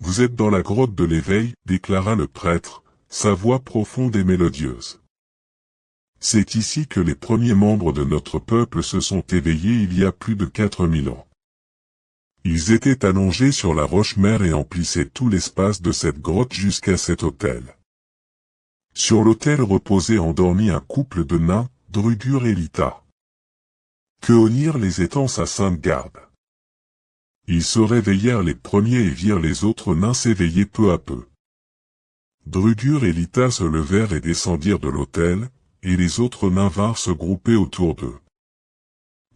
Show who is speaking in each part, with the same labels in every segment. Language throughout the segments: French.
Speaker 1: Vous êtes dans la grotte de l'éveil, déclara le prêtre, sa voix profonde et mélodieuse. C'est ici que les premiers membres de notre peuple se sont éveillés il y a plus de 4000 ans. Ils étaient allongés sur la roche-mère et emplissaient tout l'espace de cette grotte jusqu'à cet autel. Sur l'autel reposait endormi un couple de nains, Drudur et Lita. Keonir les étend sa sainte garde. Ils se réveillèrent les premiers et virent les autres nains s'éveiller peu à peu. Drudur et Lita se levèrent et descendirent de l'autel, et les autres nains vinrent se grouper autour d'eux.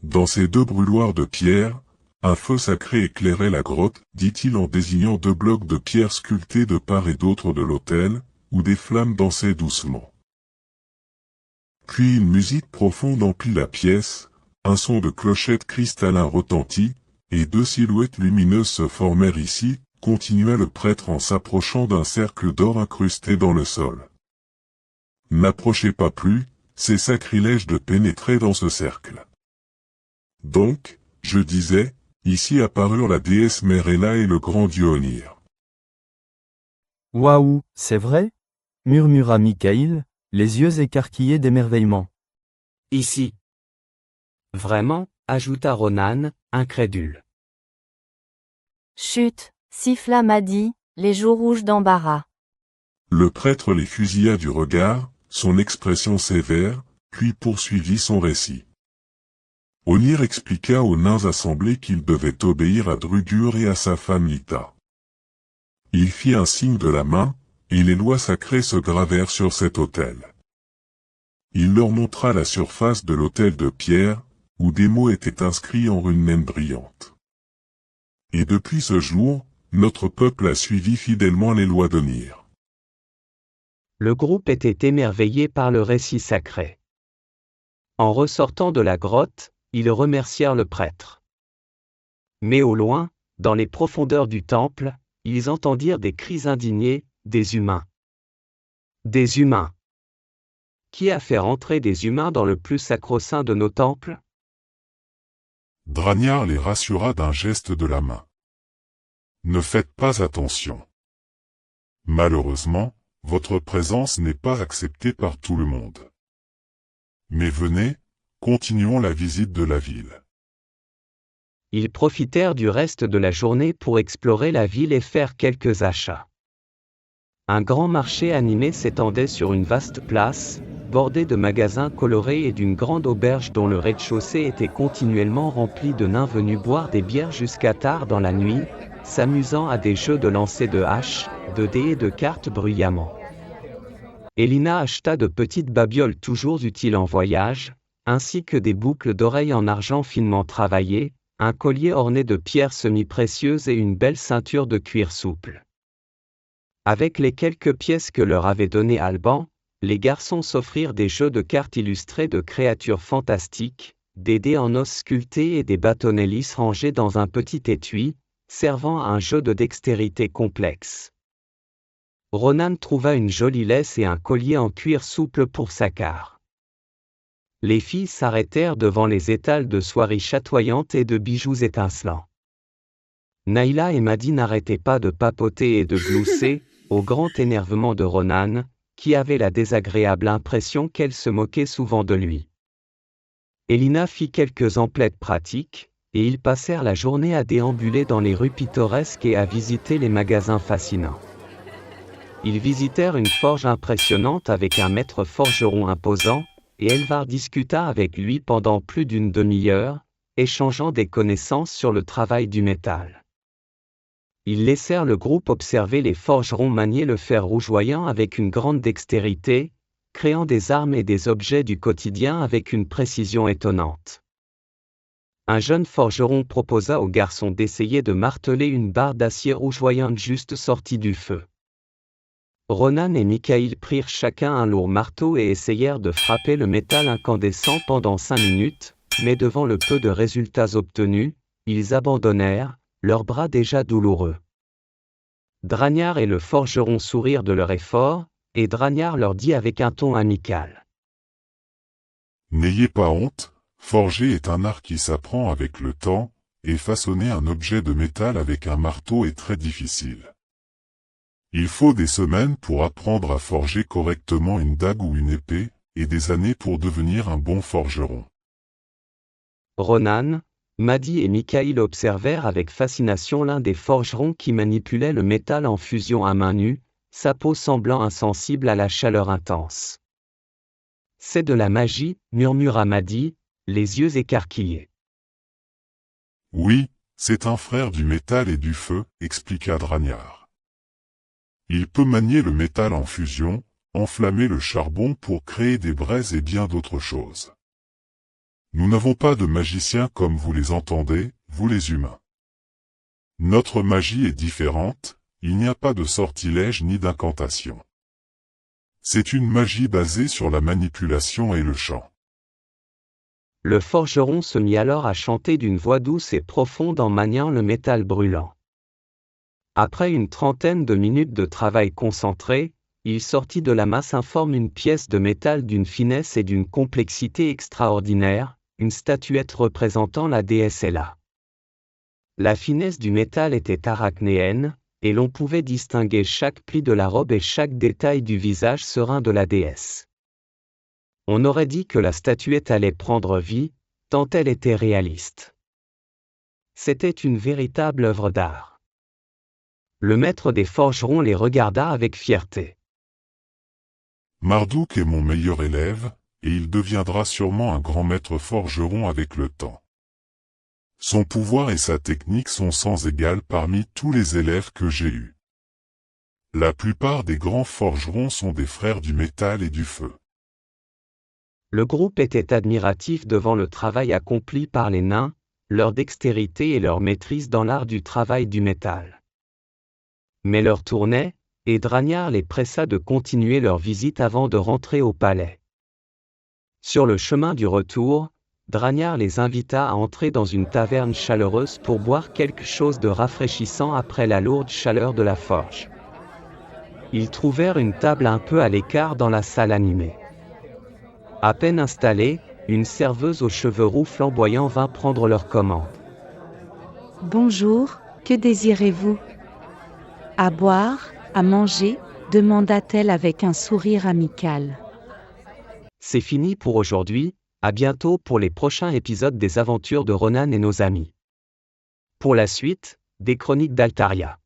Speaker 1: Dans ces deux brûloirs de pierre, un feu sacré éclairait la grotte, dit-il en désignant deux blocs de pierre sculptés de part et d'autre de l'autel, où des flammes dansaient doucement. Puis une musique profonde emplit la pièce, un son de clochette cristallin retentit, et deux silhouettes lumineuses se formèrent ici, continua le prêtre en s'approchant d'un cercle d'or incrusté dans le sol. N'approchez pas plus, c'est sacrilège de pénétrer dans ce cercle. Donc, je disais, ici apparurent la déesse Mérella et le grand dieu Onir.
Speaker 2: Waouh, c'est vrai? Murmura Michaïl, les yeux écarquillés d'émerveillement.
Speaker 3: Ici. Vraiment, ajouta Ronan, incrédule.
Speaker 4: Chut, siffla Madi, les joues rouges d'embarras.
Speaker 1: Le prêtre les fusilla du regard, son expression sévère, puis poursuivit son récit. Onir expliqua aux nains assemblés qu'ils devaient obéir à Drudur et à sa femme Lita. Il fit un signe de la main, et les lois sacrées se gravèrent sur cet autel. Il leur montra la surface de l'autel de pierre, où des mots étaient inscrits en runes naines brillantes. Et depuis ce jour, notre peuple a suivi fidèlement les lois d'Onir.
Speaker 3: Le groupe était émerveillé par le récit sacré. En ressortant de la grotte, ils remercièrent le prêtre. Mais au loin, dans les profondeurs du temple, ils entendirent des cris indignés, des humains. Des humains. Qui a fait rentrer des humains dans le plus sacro-saint de nos temples?
Speaker 1: Dragnard les rassura d'un geste de la main. Ne faites pas attention. Malheureusement, votre présence n'est pas acceptée par tout le monde. Mais venez, continuons la visite de la ville.
Speaker 3: Ils profitèrent du reste de la journée pour explorer la ville et faire quelques achats. Un grand marché animé s'étendait sur une vaste place, bordée de magasins colorés et d'une grande auberge dont le rez-de-chaussée était continuellement rempli de nains venus boire des bières jusqu'à tard dans la nuit, s'amusant à des jeux de lancer de haches, de dés et de cartes bruyamment. Elina acheta de petites babioles toujours utiles en voyage, ainsi que des boucles d'oreilles en argent finement travaillées, un collier orné de pierres semi-précieuses et une belle ceinture de cuir souple. Avec les quelques pièces que leur avait données Alban, les garçons s'offrirent des jeux de cartes illustrés de créatures fantastiques, des dés en os sculptés et des bâtonnets lisses rangés dans un petit étui, servant à un jeu de dextérité complexe. Ronan trouva une jolie laisse et un collier en cuir souple pour Sakar. Les filles s'arrêtèrent devant les étals de soieries chatoyantes et de bijoux étincelants. Naïla et Madi n'arrêtaient pas de papoter et de glousser, au grand énervement de Ronan, qui avait la désagréable impression qu'elle se moquait souvent de lui. Elina fit quelques emplettes pratiques, et ils passèrent la journée à déambuler dans les rues pittoresques et à visiter les magasins fascinants. Ils visitèrent une forge impressionnante avec un maître forgeron imposant, et Elvar discuta avec lui pendant plus d'une demi-heure, échangeant des connaissances sur le travail du métal. Ils laissèrent le groupe observer les forgerons manier le fer rougeoyant avec une grande dextérité, créant des armes et des objets du quotidien avec une précision étonnante. Un jeune forgeron proposa aux garçons d'essayer de marteler une barre d'acier rougeoyante juste sortie du feu. Ronan et Michaïl prirent chacun un lourd marteau et essayèrent de frapper le métal incandescent pendant 5 minutes, mais devant le peu de résultats obtenus, ils abandonnèrent, leurs bras déjà douloureux. Dragnard et le forgeron sourirent de leur effort, et Dragnard leur dit avec un ton amical.
Speaker 1: N'ayez pas honte, forger est un art qui s'apprend avec le temps, et façonner un objet de métal avec un marteau est très difficile. Il faut des semaines pour apprendre à forger correctement une dague ou une épée, et des années pour devenir un bon forgeron.
Speaker 3: Ronan, Maddy et Michaïl observèrent avec fascination l'un des forgerons qui manipulait le métal en fusion à main nue, sa peau semblant insensible à la chaleur intense. « C'est de la magie, murmura Maddy, les yeux écarquillés.
Speaker 1: Oui, c'est un frère du métal et du feu, expliqua Dragnard. Il peut manier le métal en fusion, enflammer le charbon pour créer des braises et bien d'autres choses. Nous n'avons pas de magiciens comme vous les entendez, vous les humains. Notre magie est différente, il n'y a pas de sortilège ni d'incantation. C'est une magie basée sur la manipulation et le chant. »
Speaker 3: Le forgeron se mit alors à chanter d'une voix douce et profonde en maniant le métal brûlant. Après une trentaine de minutes de travail concentré, il sortit de la masse informe une pièce de métal d'une finesse et d'une complexité extraordinaire, une statuette représentant la déesse Ella. La finesse du métal était arachnéenne, et l'on pouvait distinguer chaque pli de la robe et chaque détail du visage serein de la déesse. On aurait dit que la statuette allait prendre vie, tant elle était réaliste. C'était une véritable œuvre d'art. Le maître des forgerons les regarda avec fierté.
Speaker 1: Marduk est mon meilleur élève, et il deviendra sûrement un grand maître forgeron avec le temps. Son pouvoir et sa technique sont sans égal parmi tous les élèves que j'ai eus. La plupart des grands forgerons sont des frères du métal et du feu.
Speaker 3: Le groupe était admiratif devant le travail accompli par les nains, leur dextérité et leur maîtrise dans l'art du travail du métal. Mais l'heure tournait, et Dragnard les pressa de continuer leur visite avant de rentrer au palais. Sur le chemin du retour, Dragnard les invita à entrer dans une taverne chaleureuse pour boire quelque chose de rafraîchissant après la lourde chaleur de la forge. Ils trouvèrent une table un peu à l'écart dans la salle animée. À peine installée, une serveuse aux cheveux roux flamboyants vint prendre leur commande.
Speaker 5: « Bonjour, que désirez-vous ? À boire, à manger ? Demanda-t-elle avec un sourire amical.
Speaker 3: C'est fini pour aujourd'hui, à bientôt pour les prochains épisodes des aventures de Ronan et nos amis. Pour la suite, des chroniques d'Altaria.